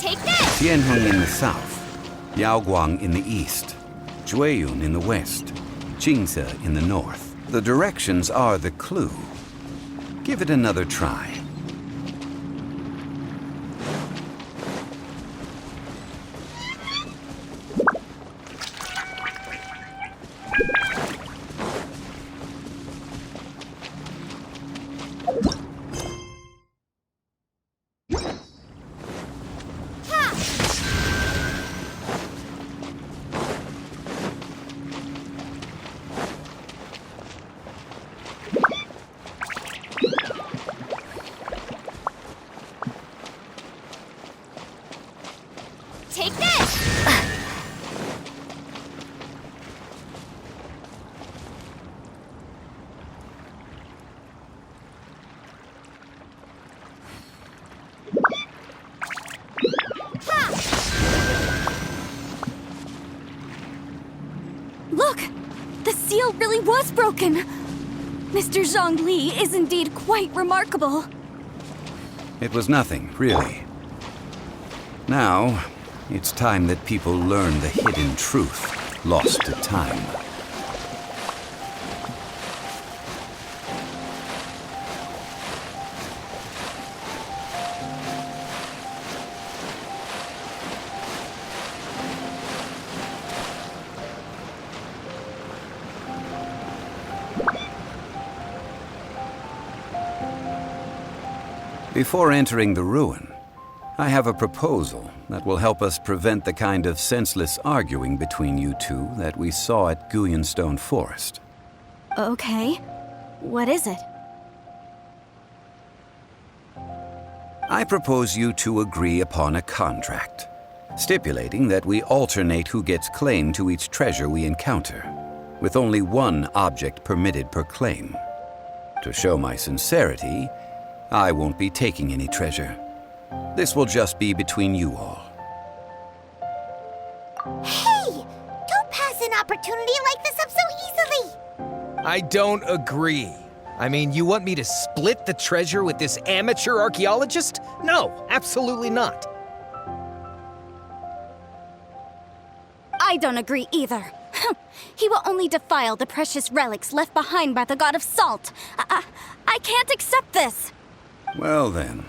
Take this! Tianheng in the south, Yaoguang in the east, Jueyun in the west, Jingze in the north. The directions are the clue. Give it another try. Take this! Look! The seal really was broken! Mr. Zhongli is indeed quite remarkable. It was nothing, really. Now, it's time that people learn the hidden truth lost to time. Before entering the ruin, I have a proposal that will help us prevent the kind of senseless arguing between you two that we saw at Guyanstone Forest. Okay. What is it? I propose you two agree upon a contract, stipulating that we alternate who gets claim to each treasure we encounter, with only one object permitted per claim. To show my sincerity, I won't be taking any treasure. This will just be between you all. Hey! Don't pass an opportunity like this up so easily! I don't agree. I mean, you want me to split the treasure with this amateur archaeologist? No, absolutely not. I don't agree either. He will only defile the precious relics left behind by the god of salt. I can't accept this. Well then,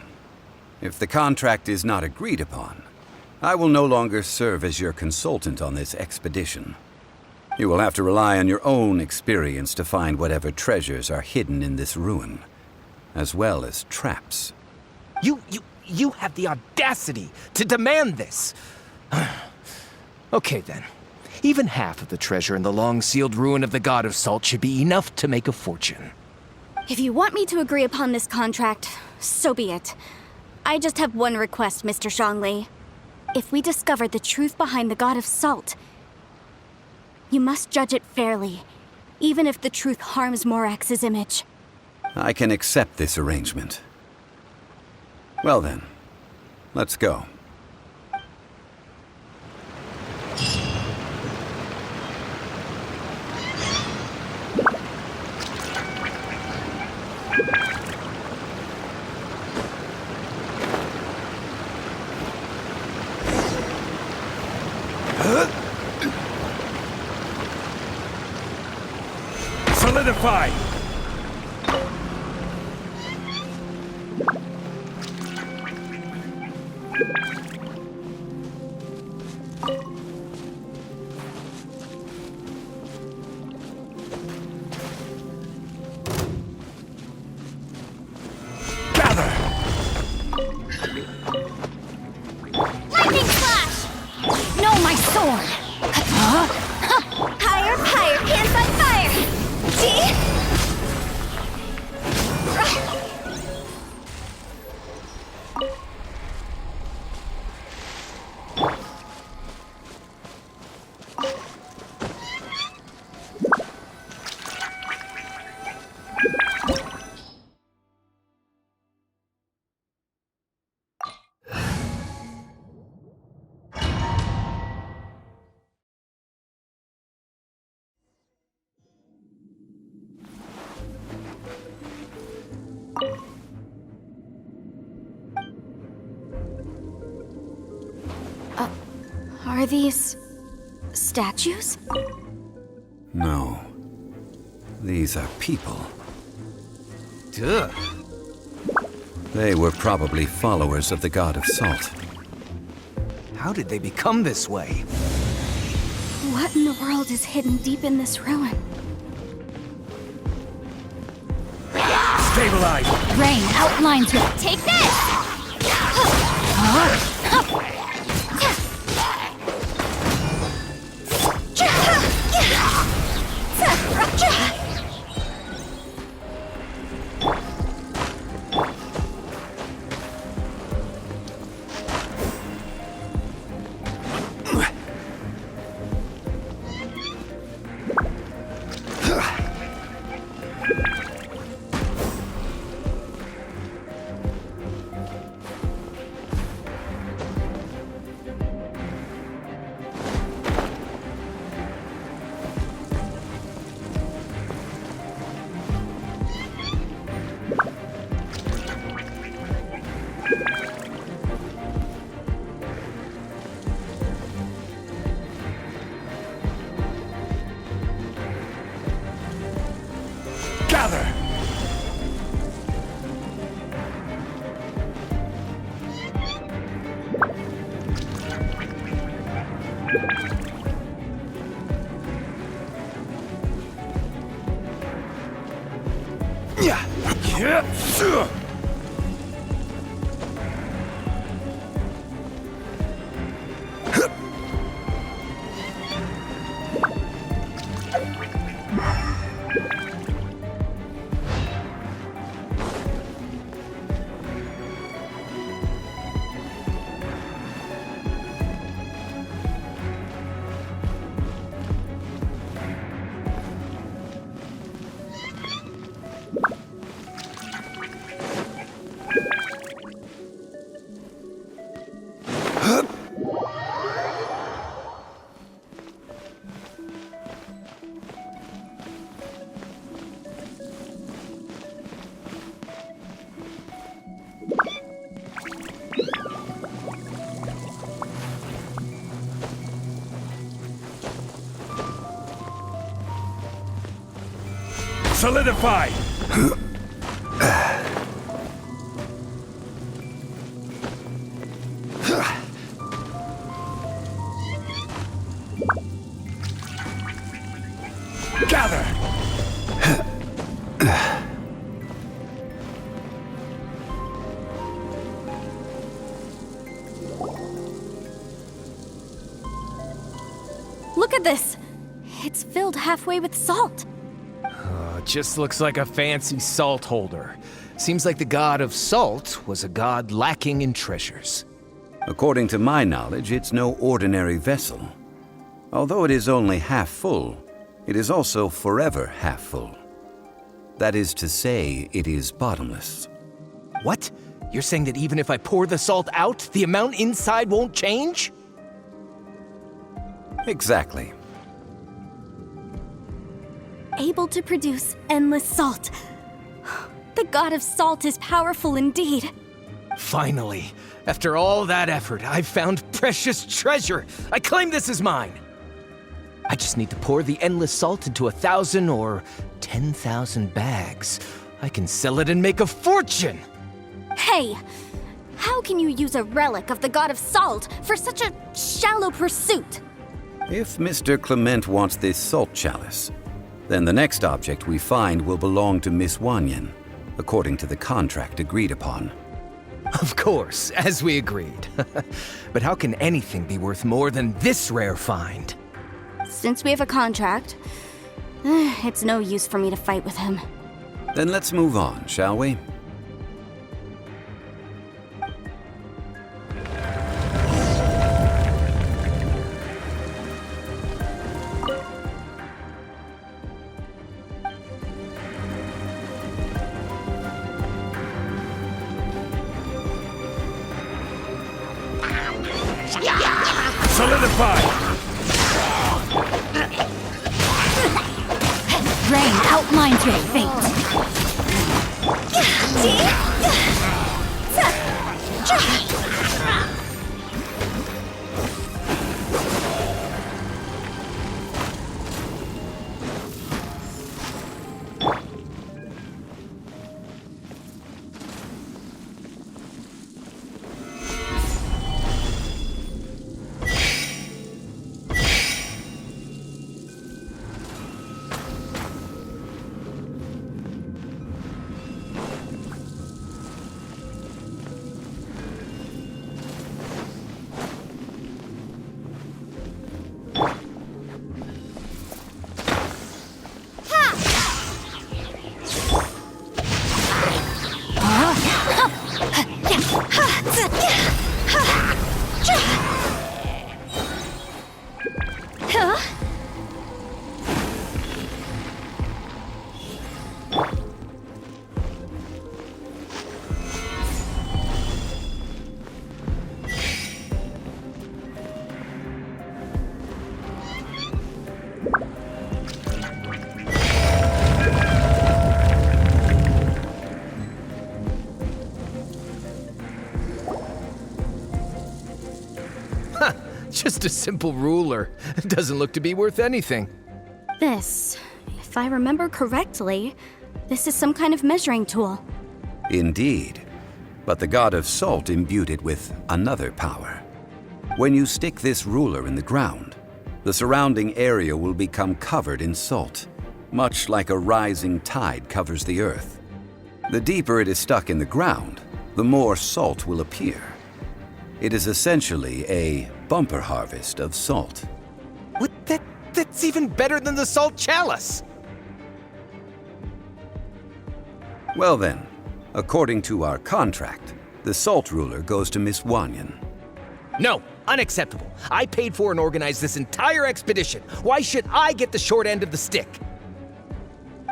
if the contract is not agreed upon, I will no longer serve as your consultant on this expedition. You will have to rely on your own experience to find whatever treasures are hidden in this ruin, as well as traps. You have the audacity to demand this. Okay then. Even half of the treasure in the long-sealed ruin of the God of Salt should be enough to make a fortune. If you want me to agree upon this contract, so be it. I just have one request, Mr. Zhongli. If we discover the truth behind the God of Salt, you must judge it fairly, even if the truth harms Morax's image. I can accept this arrangement. Well then, let's go. Solidify! Gather! Lightning flash! No, my sword! Higher, higher, hands on fire! See? Are these statues? No. These are people. Duh. They were probably followers of the god of salt. How did they become this way? What in the world is hidden deep in this ruin? Stabilize! Rain outlines it. Take this! Gather! Solidify! Gather! Look at this! It's filled halfway with salt. Just looks like a fancy salt holder. Seems like the god of salt was a god lacking in treasures. According to my knowledge, it's no ordinary vessel. Although it is only half full, it is also forever half full. That is to say, it is bottomless. What? You're saying that even if I pour the salt out, the amount inside won't change? Exactly. Able to produce endless salt. The god of salt is powerful indeed. Finally, after all that effort, I've found precious treasure. I claim this as mine. I just need to pour the endless salt into 1,000 or 10,000 bags. I can sell it and make a fortune. Hey, how can you use a relic of the god of salt for such a shallow pursuit? If Mr. Clement wants this salt chalice, then the next object we find will belong to Miss Wanyan, according to the contract agreed upon. Of course, as we agreed. But how can anything be worth more than this rare find? Since we have a contract, it's no use for me to fight with him. Then let's move on, shall we? Solidify! Rain outlines your fate. Just a simple ruler. It doesn't look to be worth anything. This, if I remember correctly, this is some kind of measuring tool. Indeed. But the god of salt imbued it with another power. When you stick this ruler in the ground, the surrounding area will become covered in salt, much like a rising tide covers the earth. The deeper it is stuck in the ground, the more salt will appear. It is essentially a bumper harvest of salt. What? That's even better than the salt chalice! Well then, according to our contract, the salt ruler goes to Miss Wanyan. No, unacceptable. I paid for and organized this entire expedition. Why should I get the short end of the stick?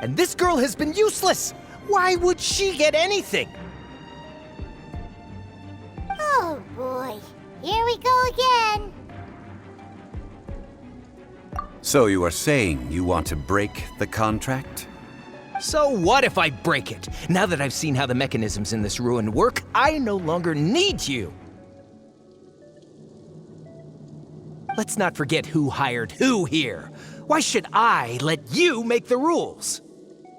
And this girl has been useless! Why would she get anything? Oh boy, here we go again. So you are saying you want to break the contract? So what if I break it? Now that I've seen how the mechanisms in this ruin work, I no longer need you. Let's not forget who hired who here. Why should I let you make the rules?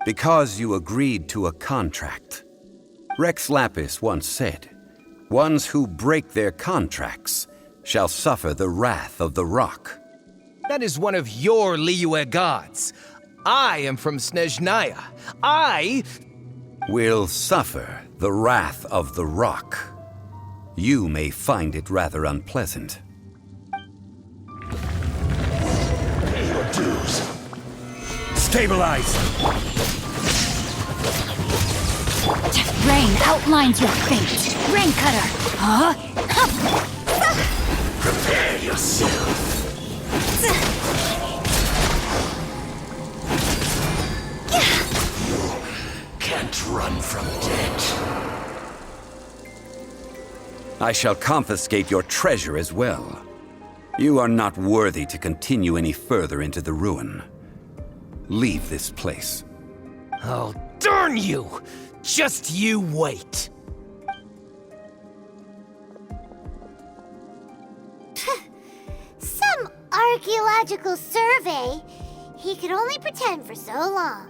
Because you agreed to a contract. Rex Lapis once said, "Ones who break their contracts shall suffer the wrath of the rock." That is one of your Liyue gods. I am from Snezhnaya. I will suffer the wrath of the rock. You may find it rather unpleasant. Pay your dues. Stabilize! Rain outlines your fate. Rain Cutter. Huh? Prepare yourself. You can't run from death. I shall confiscate your treasure as well. You are not worthy to continue any further into the ruin. Leave this place. Oh, darn you! Just you wait. Some archaeological survey. He could only pretend for so long.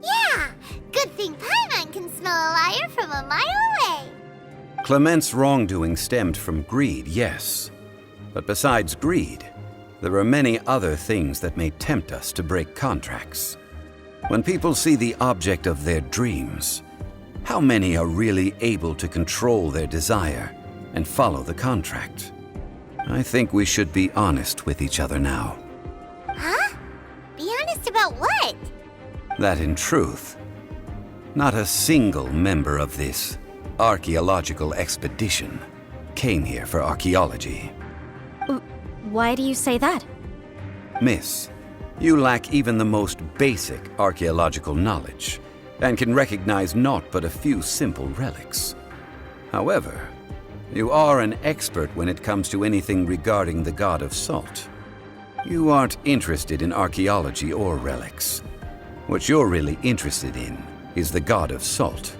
Yeah, good thing Paimon can smell a liar from a mile away. Clement's wrongdoing stemmed from greed, yes. But besides greed, there are many other things that may tempt us to break contracts. When people see the object of their dreams, how many are really able to control their desire and follow the contract? I think we should be honest with each other now. Huh? Be honest about what? That in truth, not a single member of this archaeological expedition came here for archaeology. Why do you say that? Miss, you lack even the most basic archaeological knowledge and can recognize naught but a few simple relics. However, you are an expert when it comes to anything regarding the god of salt. You aren't interested in archaeology or relics. What you're really interested in is the god of salt.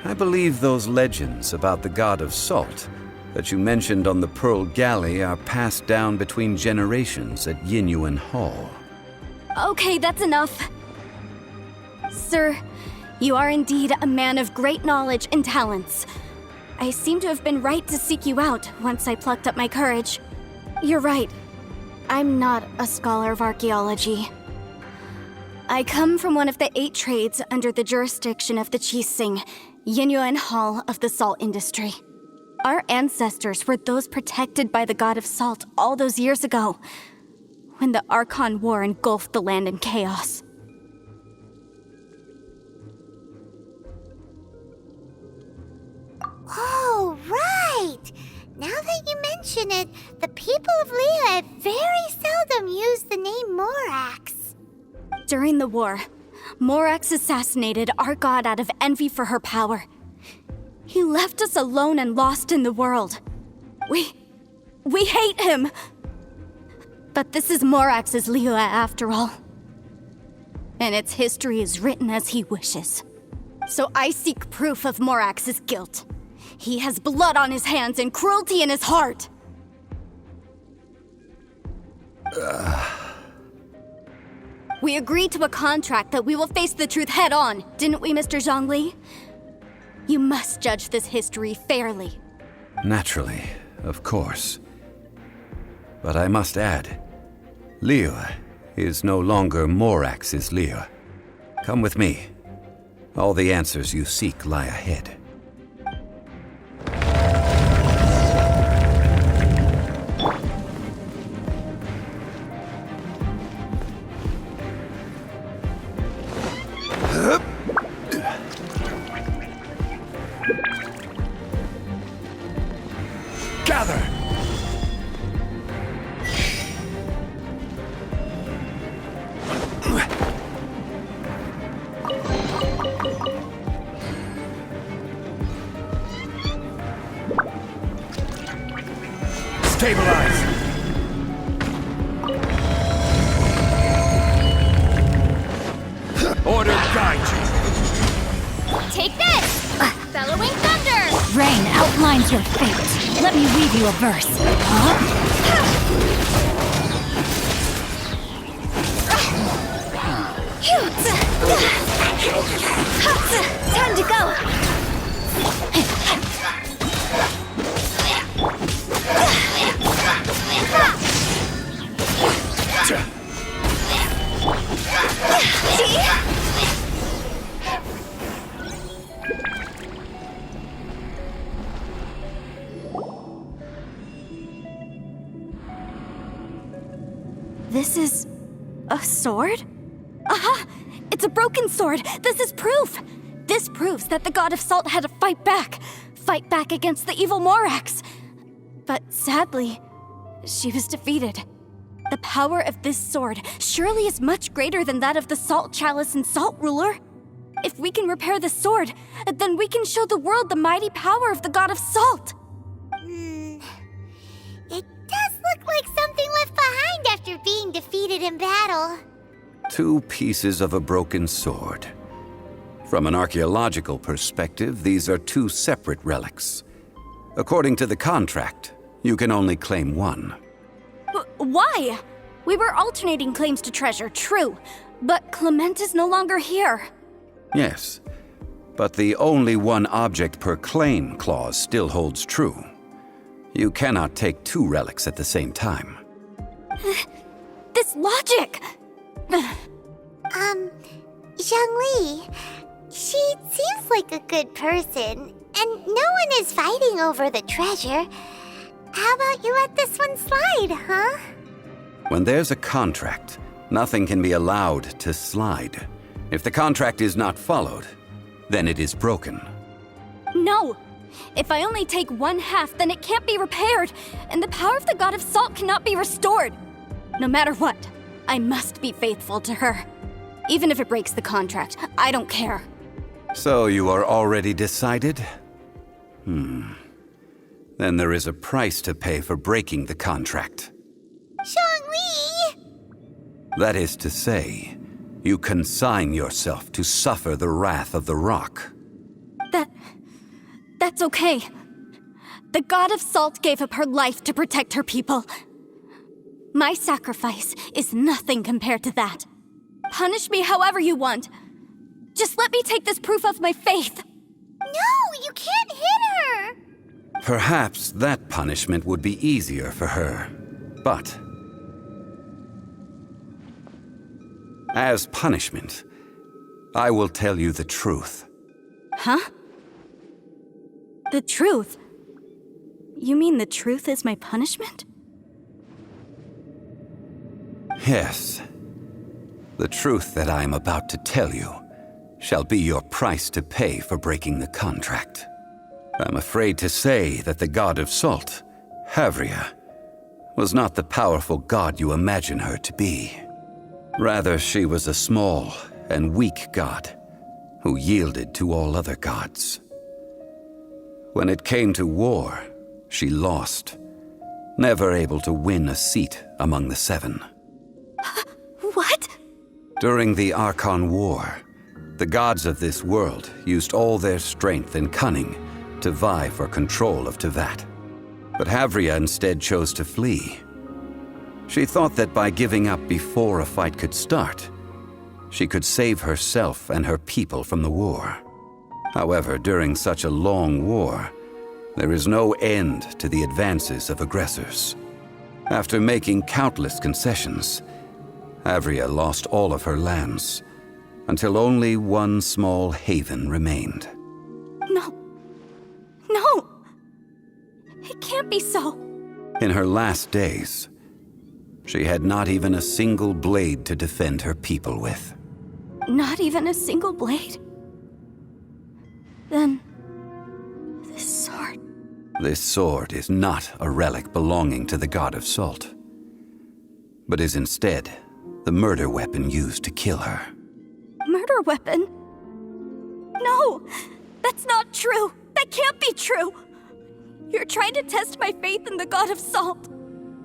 I believe those legends about the god of salt that you mentioned on the Pearl Galley are passed down between generations at Yinyuan Hall. Okay, that's enough. Sir, you are indeed a man of great knowledge and talents. I seem to have been right to seek you out once I plucked up my courage. You're right. I'm not a scholar of archaeology. I come from one of the 8 trades under the jurisdiction of the Qixing, Yinyuan Hall of the salt industry. Our ancestors were those protected by the god of salt all those years ago, when the Archon War engulfed the land in chaos. Oh, right! Now that you mention it, the people of Liyue very seldom use the name Morax. During the war, Morax assassinated our god out of envy for her power. He left us alone and lost in the world. We hate him! But this is Morax's Liyue after all. And its history is written as he wishes. So I seek proof of Morax's guilt. He has blood on his hands and cruelty in his heart. We agreed to a contract that we will face the truth head on, didn't we, Mr. Zhongli? You must judge this history fairly. Naturally, of course. But I must add, Liu is no longer Morax's Liu. Come with me. All the answers you seek lie ahead. Gather! Stabilize! Order guide you! Take this! Bellowing thunder! Rain outlines your fate. Let me read you a verse. Time to go! This is a sword? Aha! It's a broken sword! This is proof! This proves that the God of Salt had to fight back against the evil Morax. But sadly, she was defeated. The power of this sword surely is much greater than that of the Salt Chalice and Salt Ruler. If we can repair the sword, then we can show the world the mighty power of the God of Salt. It does look like something left behind after being defeated in battle. 2 pieces of a broken sword. From an archaeological perspective, these are 2 separate relics. According to the contract, you can only claim one. Why? We were alternating claims to treasure, true, but Clement is no longer here. Yes, but the only one object per claim clause still holds true. You cannot take 2 relics at the same time. This logic! Zhongli, she seems like a good person, and no one is fighting over the treasure. How about you let this one slide, huh? When there's a contract, nothing can be allowed to slide. If the contract is not followed, then it is broken. No! If I only take 1/2, then it can't be repaired, and the power of the God of Salt cannot be restored. No matter what, I must be faithful to her. Even if it breaks the contract, I don't care. So you are already decided? Then there is a price to pay for breaking the contract. Zhongli! That is to say, you consign yourself to suffer the wrath of the rock. That's okay. The God of Salt gave up her life to protect her people. My sacrifice is nothing compared to that. Punish me however you want. Just let me take this proof of my faith. No, you can't hit her! Perhaps that punishment would be easier for her. But as punishment, I will tell you the truth. Huh? The truth? You mean the truth is my punishment? Yes. The truth that I am about to tell you shall be your price to pay for breaking the contract. I'm afraid to say that the God of Salt, Havria, was not the powerful god you imagine her to be. Rather, she was a small and weak god who yielded to all other gods. When it came to war, she lost, never able to win a seat among the 7. What? During the Archon War, The gods of this world used all their strength and cunning to vie for control of Tevat. But Havria instead chose to flee. She thought that by giving up before a fight could start, she could save herself and her people from the war. However, during such a long war, there is no end to the advances of aggressors. After making countless concessions, Havria lost all of her lands, until only one small haven remained. No. No! It can't be so. In her last days, she had not even a single blade to defend her people with. Not even a single blade? Then, this sword... This sword is not a relic belonging to the god of Salt, but is instead the murder weapon used to kill her. Murder weapon? No! That's not true! That can't be true! You're trying to test my faith in the god of Salt.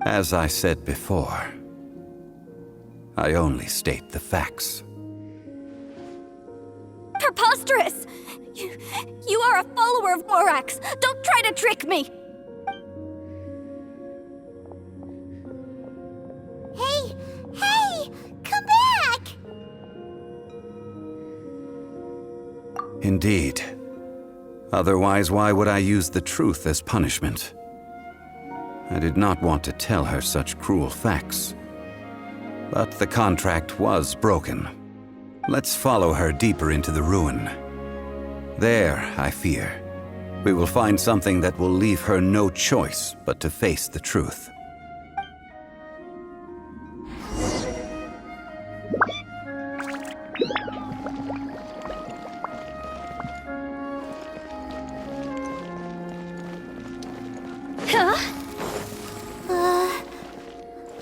As I said before, I only state the facts. Preposterous! You are a follower of Morax! Don't try to trick me! Hey! Come back! Indeed. Otherwise, why would I use the truth as punishment? I did not want to tell her such cruel facts. But the contract was broken. Let's follow her deeper into the ruin. There, I fear, we will find something that will leave her no choice but to face the truth.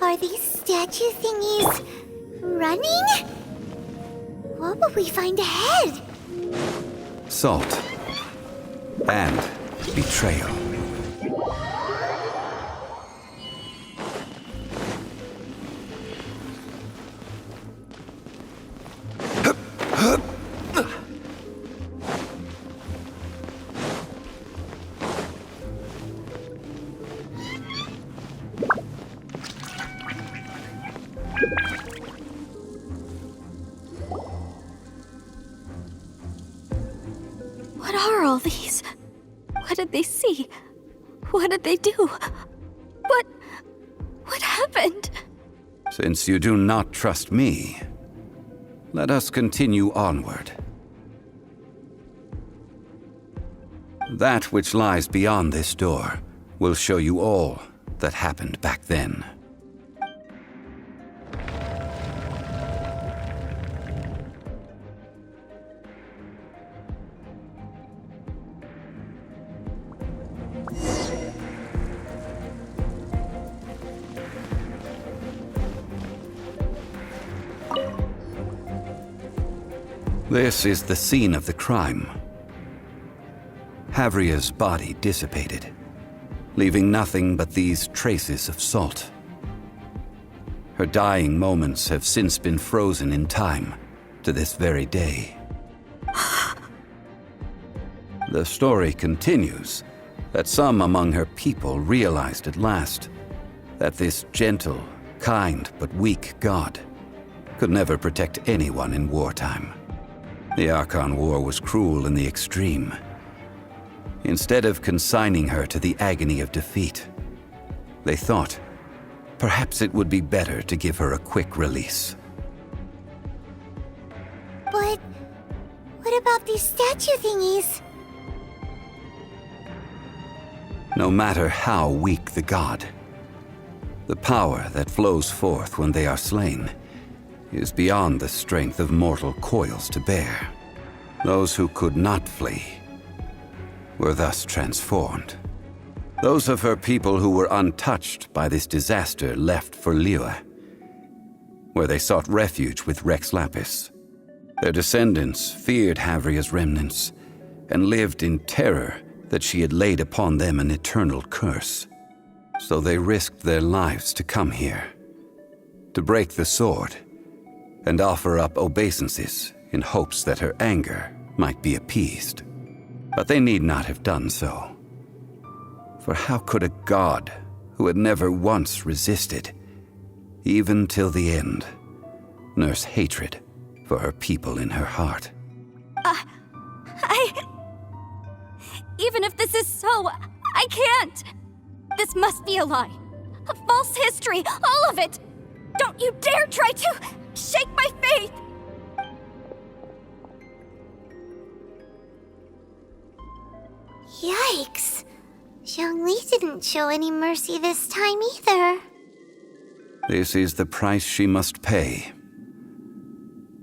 Are these statue thingies running? What will we find ahead? Salt and betrayal. What are all these? What did they see? What did they do? What happened? Since you do not trust me, let us continue onward. That which lies beyond this door will show you all that happened back then. This is the scene of the crime. Havria's body dissipated, leaving nothing but these traces of salt. Her dying moments have since been frozen in time to this very day. The story continues that some among her people realized at last that this gentle, kind, but weak god could never protect anyone in wartime. The Archon War was cruel in the extreme. Instead of consigning her to the agony of defeat, they thought perhaps it would be better to give her a quick release. But what about these statue thingies? No matter how weak the god, the power that flows forth when they are slain is beyond the strength of mortal coils to bear. Those who could not flee were thus transformed. Those of her people who were untouched by this disaster left for Liyue, where they sought refuge with Rex Lapis. Their descendants feared Havria's remnants and lived in terror that she had laid upon them an eternal curse. So they risked their lives to come here, to break the sword and offer up obeisances in hopes that her anger might be appeased. But they need not have done so. For how could a god who had never once resisted, even till the end, nurse hatred for her people in her heart? Even if this is so, I can't! This must be a lie. A false history, all of it! Don't you dare try to shake my faith! Yikes. Zhongli didn't show any mercy this time either. This is the price she must pay.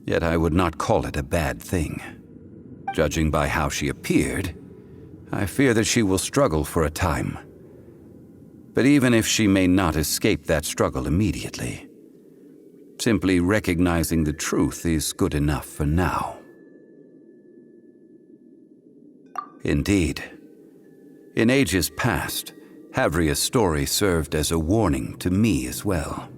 Yet I would not call it a bad thing. Judging by how she appeared, I fear that she will struggle for a time. But even if she may not escape that struggle immediately, simply recognizing the truth is good enough for now. Indeed, in ages past, Havria's story served as a warning to me as well.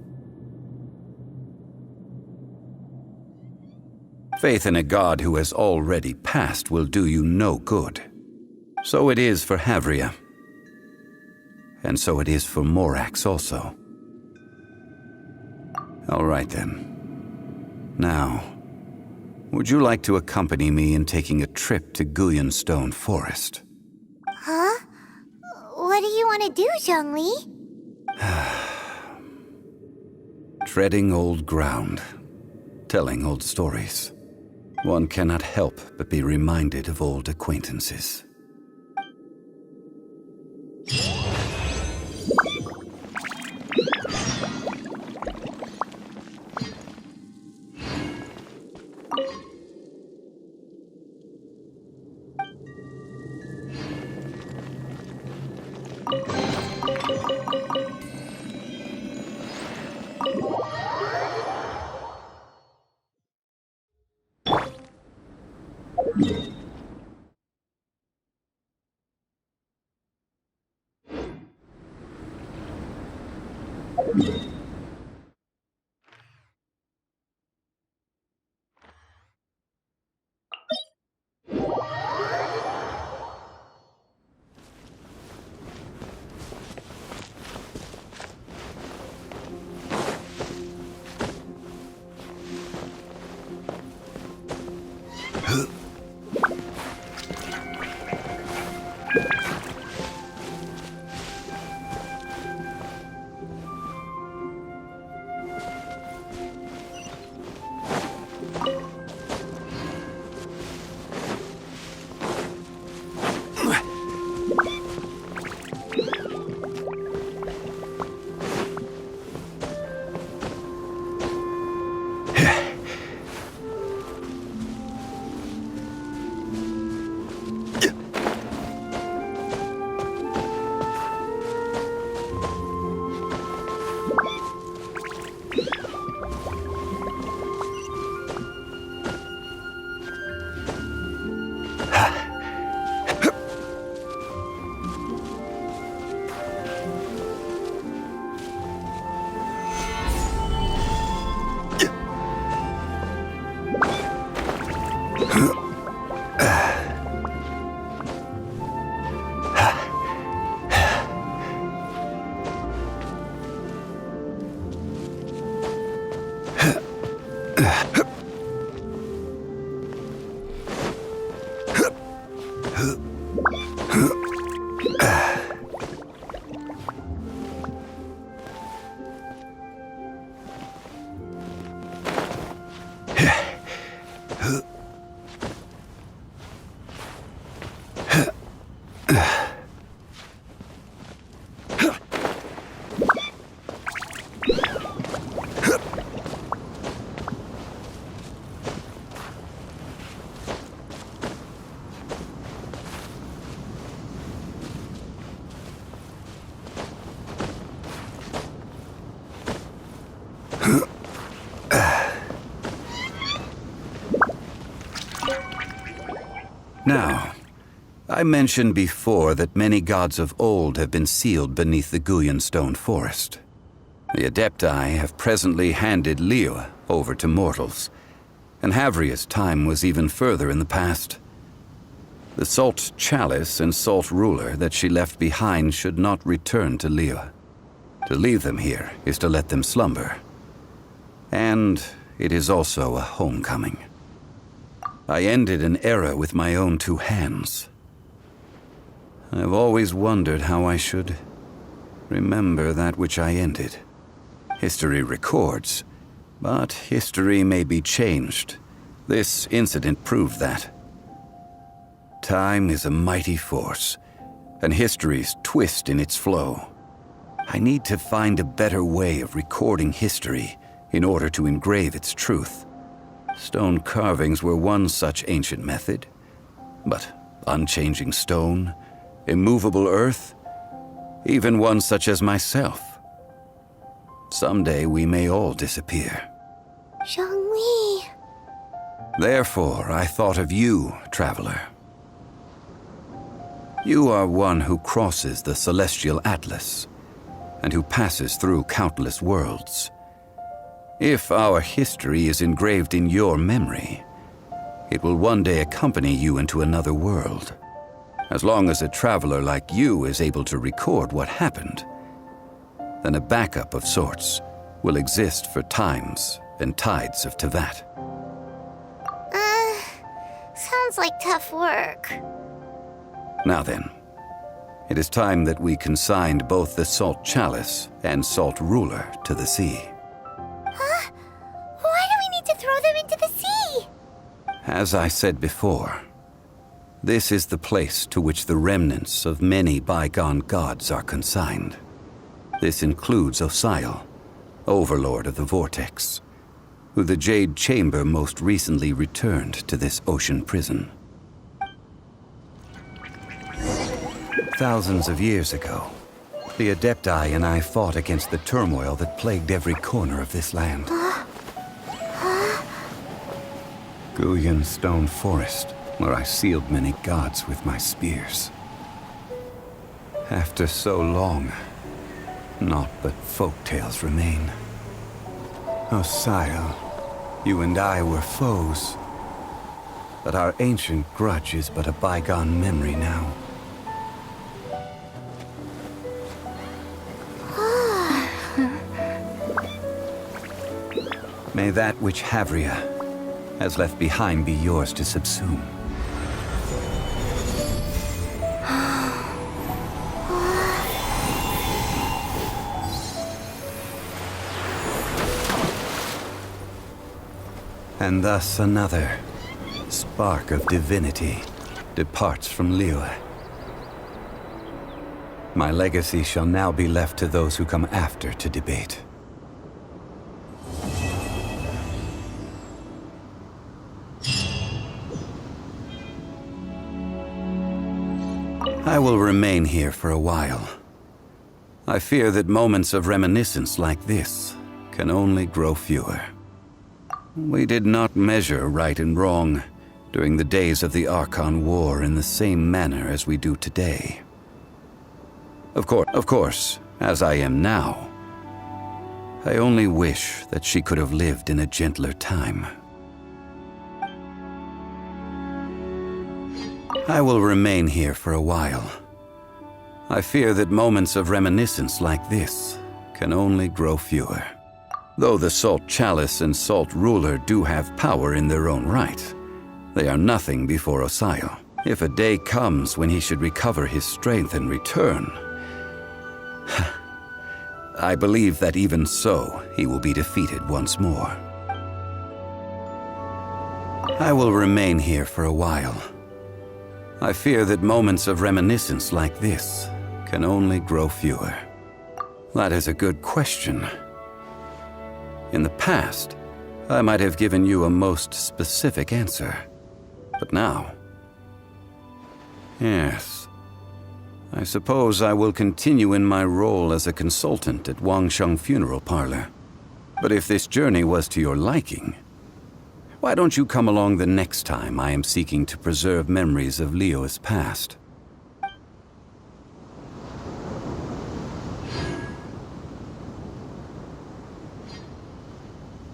Faith in a god who has already passed will do you no good. So it is for Havria. And so it is for Morax also. All right then. Now, would you like to accompany me in taking a trip to Guyonstone Forest? Huh? What do you want to do, Zhongli? Treading old ground, telling old stories. One cannot help but be reminded of old acquaintances. Now, I mentioned before that many gods of old have been sealed beneath the Guyonstone Forest. The Adepti have presently handed Liyue over to mortals, and Havria's time was even further in the past. The Salt Chalice and Salt Ruler that she left behind should not return to Liyue. To leave them here is to let them slumber. And it is also a homecoming. I ended an era with my own two hands. I've always wondered how I should remember that which I ended. History records, but history may be changed. This incident proved that. Time is a mighty force, and history's twist in its flow. I need to find a better way of recording history in order to engrave its truth. Stone carvings were one such ancient method, but unchanging stone, immovable earth, even one such as myself. Someday we may all disappear. Zhongli. Therefore, I thought of you, traveler. You are one who crosses the celestial atlas, and who passes through countless worlds. If our history is engraved in your memory, it will one day accompany you into another world. As long as a traveler like you is able to record what happened, then a backup of sorts will exist for times and tides of Teyvat. Sounds like tough work. Now then, it is time that we consigned both the Salt Chalice and Salt Ruler to the sea. Huh? Why do we need to throw them into the sea? As I said before, this is the place to which the remnants of many bygone gods are consigned. This includes Osial, Overlord of the Vortex, who the Jade Chamber most recently returned to this ocean prison. Thousands of years ago, the Adepti and I fought against the turmoil that plagued every corner of this land. Guyan Stone Forest, where I sealed many gods with my spears. After so long, naught but folk tales remain. Osial, you and I were foes, but our ancient grudge is but a bygone memory now. May that which Havria has left behind be yours to subsume. And thus another spark of divinity departs from Liyue. My legacy shall now be left to those who come after to debate. I will remain here for a while. I fear that moments of reminiscence like this can only grow fewer. We did not measure right and wrong during the days of the Archon War in the same manner as we do today. Of course, as I am now, I only wish that she could have lived in a gentler time. I will remain here for a while. I fear that moments of reminiscence like this can only grow fewer. Though the Salt Chalice and Salt Ruler do have power in their own right, they are nothing before Osial. If a day comes when he should recover his strength and return, I believe that even so, he will be defeated once more. I will remain here for a while. I fear that moments of reminiscence like this can only grow fewer. That is a good question. In the past, I might have given you a most specific answer. But now... yes. I suppose I will continue in my role as a consultant at Wangsheng Funeral Parlor. But if this journey was to your liking, why don't you come along the next time I am seeking to preserve memories of Liyue's past?